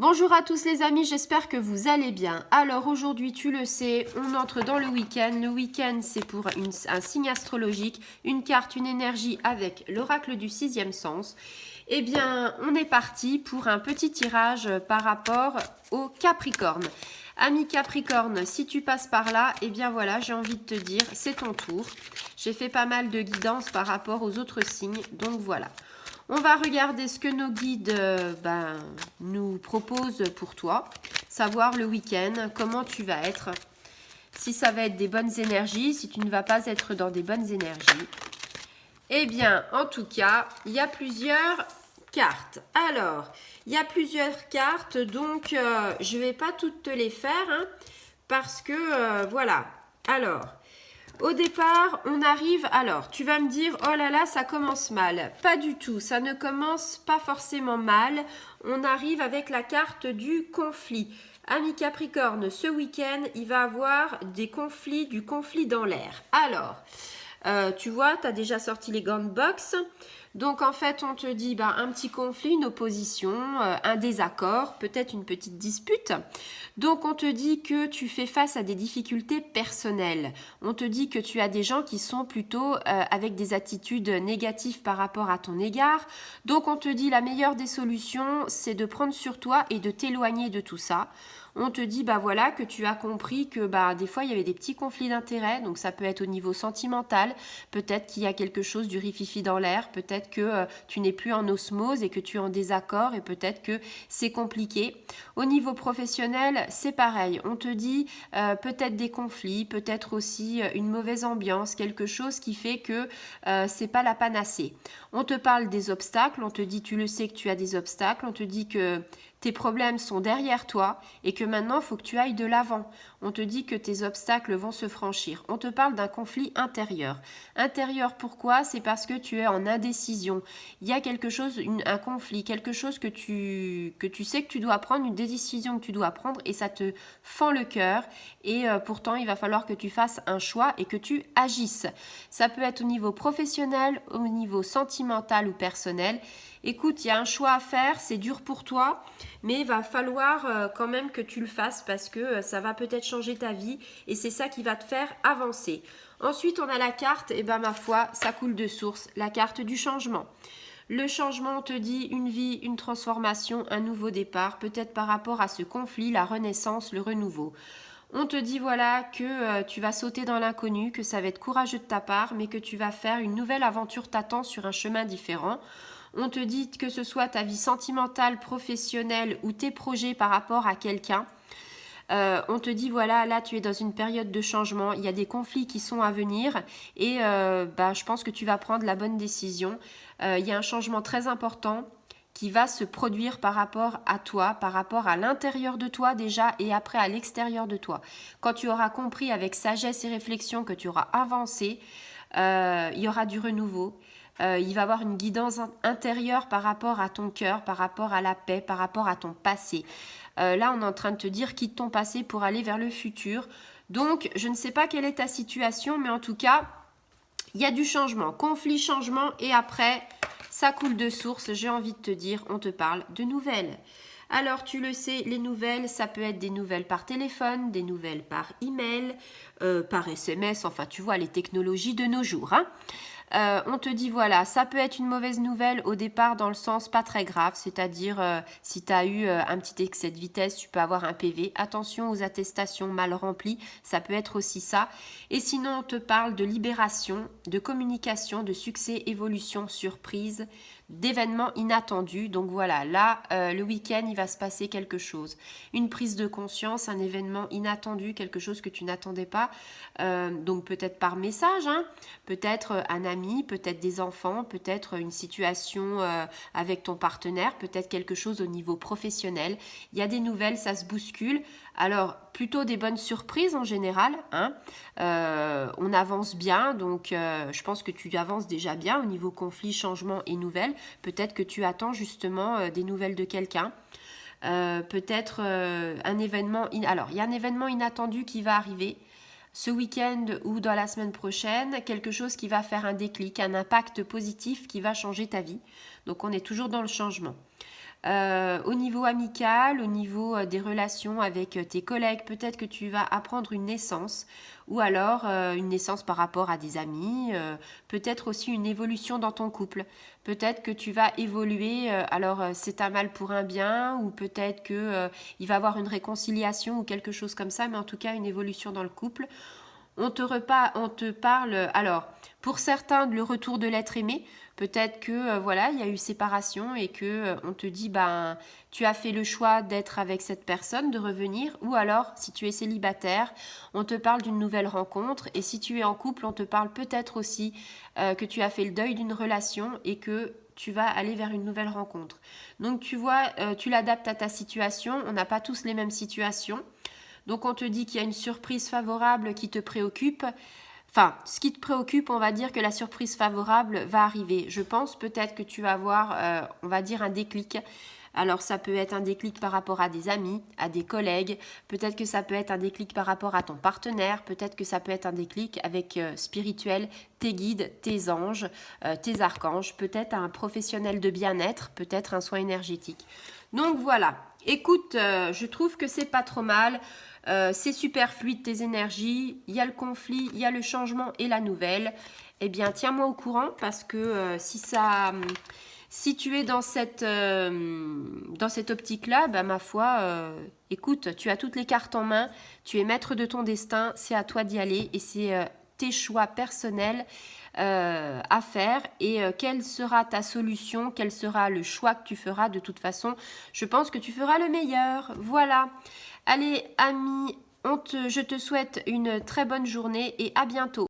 Bonjour à tous les amis, j'espère que vous allez bien. Alors aujourd'hui, tu le sais, on entre dans le week-end. Le week-end, c'est pour un signe astrologique, une carte, une énergie avec l'oracle du sixième sens. Eh bien, on est parti pour un petit tirage par rapport au Capricorne. Ami Capricorne, si tu passes par là, eh bien voilà, j'ai envie de te dire, c'est ton tour. J'ai fait pas mal de guidance par rapport aux autres signes, donc voilà. On va regarder ce que nos guides nous proposent pour toi. Savoir le week-end, comment tu vas être. Si ça va être des bonnes énergies, si tu ne vas pas être dans des bonnes énergies. Eh bien, en tout cas, il y a plusieurs cartes. Alors, il y a plusieurs cartes, donc je ne vais pas toutes te les faire, hein, parce que, voilà. Alors, au départ, on arrive, alors tu vas me dire, oh là là, ça commence mal. Pas du tout, ça ne commence pas forcément mal. On arrive avec la carte du conflit. Ami Capricorne, ce week-end, il va avoir du conflit dans l'air. Alors, tu vois, tu as déjà sorti les gants de boxe. Donc en fait, on te dit un petit conflit, une opposition, un désaccord, peut-être une petite dispute. Donc on te dit que tu fais face à des difficultés personnelles. On te dit que tu as des gens qui sont plutôt avec des attitudes négatives par rapport à ton égard. Donc on te dit la meilleure des solutions, c'est de prendre sur toi et de t'éloigner de tout ça. On te dit voilà que tu as compris que des fois il y avait des petits conflits d'intérêts, donc ça peut être au niveau sentimental, peut-être qu'il y a quelque chose du rififi dans l'air, peut-être que tu n'es plus en osmose et que tu es en désaccord et peut-être que c'est compliqué. Au niveau professionnel, c'est pareil, on te dit peut-être des conflits, peut-être aussi une mauvaise ambiance, quelque chose qui fait que c'est pas la panacée. On te parle des obstacles, on te dit tu le sais que tu as des obstacles, on te dit que tes problèmes sont derrière toi et que maintenant, il faut que tu ailles de l'avant. On te dit que tes obstacles vont se franchir. On te parle d'un conflit intérieur. Intérieur, pourquoi? C'est parce que tu es en indécision. Il y a quelque chose, un conflit, quelque chose que tu sais que tu dois prendre, une décision que tu dois prendre et ça te fend le cœur. Et pourtant, il va falloir que tu fasses un choix et que tu agisses. Ça peut être au niveau professionnel, au niveau sentimental ou personnel. Écoute, il y a un choix à faire, c'est dur pour toi, mais il va falloir quand même que tu le fasses parce que ça va peut-être changer ta vie et c'est ça qui va te faire avancer. Ensuite, on a la carte, et ma foi, ça coule de source, la carte du changement. Le changement, on te dit une vie, une transformation, un nouveau départ, peut-être par rapport à ce conflit, la renaissance, le renouveau. On te dit voilà que tu vas sauter dans l'inconnu, que ça va être courageux de ta part, mais que tu vas faire une nouvelle aventure t'attend sur un chemin différent. On te dit que ce soit ta vie sentimentale, professionnelle ou tes projets par rapport à quelqu'un. On te dit voilà, là tu es dans une période de changement, il y a des conflits qui sont à venir et je pense que tu vas prendre la bonne décision. Il y a un changement très important qui va se produire par rapport à toi, par rapport à l'intérieur de toi déjà et après à l'extérieur de toi. Quand tu auras compris avec sagesse et réflexion que tu auras avancé, il y aura du renouveau. Il va y avoir une guidance intérieure par rapport à ton cœur, par rapport à la paix, par rapport à ton passé. Là, on est en train de te dire quitte ton passé pour aller vers le futur. Donc, je ne sais pas quelle est ta situation, mais en tout cas, il y a du changement, conflit, changement, et après, ça coule de source. J'ai envie de te dire, on te parle de nouvelles. Alors, tu le sais, les nouvelles, ça peut être des nouvelles par téléphone, des nouvelles par email, par SMS, enfin, tu vois, les technologies de nos jours, hein. On te dit voilà, ça peut être une mauvaise nouvelle au départ dans le sens pas très grave, c'est-à-dire si tu as eu un petit excès de vitesse, tu peux avoir un PV. Attention aux attestations mal remplies, ça peut être aussi ça. Et sinon, on te parle de libération, de communication, de succès, évolution, surprise, d'événements inattendus. Donc voilà, là, le week-end, il va se passer quelque chose. Une prise de conscience, un événement inattendu, quelque chose que tu n'attendais pas. Donc peut-être par message, hein, peut-être un ami, peut-être des enfants, peut-être une situation avec ton partenaire, peut-être quelque chose au niveau professionnel. Il y a des nouvelles, ça se bouscule. Alors, plutôt des bonnes surprises en général, hein. On avance bien, donc je pense que tu avances déjà bien au niveau conflit, changement et nouvelles. Peut-être que tu attends justement des nouvelles de quelqu'un. Peut-être un événement... Alors, il y a un événement inattendu qui va arriver ce week-end ou dans la semaine prochaine, quelque chose qui va faire un déclic, un impact positif qui va changer ta vie. Donc, on est toujours dans le changement. Au niveau amical, au niveau des relations avec tes collègues, peut-être que tu vas apprendre une naissance ou alors une naissance par rapport à des amis, peut-être aussi une évolution dans ton couple. Peut-être que tu vas évoluer, alors c'est un mal pour un bien ou peut-être que il va y avoir une réconciliation ou quelque chose comme ça, mais en tout cas une évolution dans le couple. On te parle, alors, pour certains, le retour de l'être aimé. Peut-être que voilà, il y a eu séparation et que on te dit ben tu as fait le choix d'être avec cette personne, de revenir, ou alors si tu es célibataire, on te parle d'une nouvelle rencontre et si tu es en couple, on te parle peut-être aussi que tu as fait le deuil d'une relation et que tu vas aller vers une nouvelle rencontre. Donc tu vois, tu l'adaptes à ta situation, on n'a pas tous les mêmes situations. Donc on te dit qu'il y a une surprise favorable qui te préoccupe. Enfin, ce qui te préoccupe, on va dire que la surprise favorable va arriver. Je pense peut-être que tu vas avoir, on va dire, un déclic. Alors ça peut être un déclic par rapport à des amis, à des collègues, peut-être que ça peut être un déclic par rapport à ton partenaire, peut-être que ça peut être un déclic avec spirituel, tes guides, tes anges, tes archanges, peut-être un professionnel de bien-être, peut-être un soin énergétique. Donc voilà, écoute, je trouve que c'est pas trop mal. C'est super fluide tes énergies, il y a le conflit, il y a le changement et la nouvelle. Eh bien, tiens-moi au courant parce que si tu es dans cette optique-là, bah, ma foi, écoute, tu as toutes les cartes en main, tu es maître de ton destin, c'est à toi d'y aller et c'est tes choix personnels à faire et quelle sera ta solution, quel sera le choix que tu feras de toute façon. Je pense que tu feras le meilleur. Voilà. Allez, amis, je te souhaite une très bonne journée et à bientôt.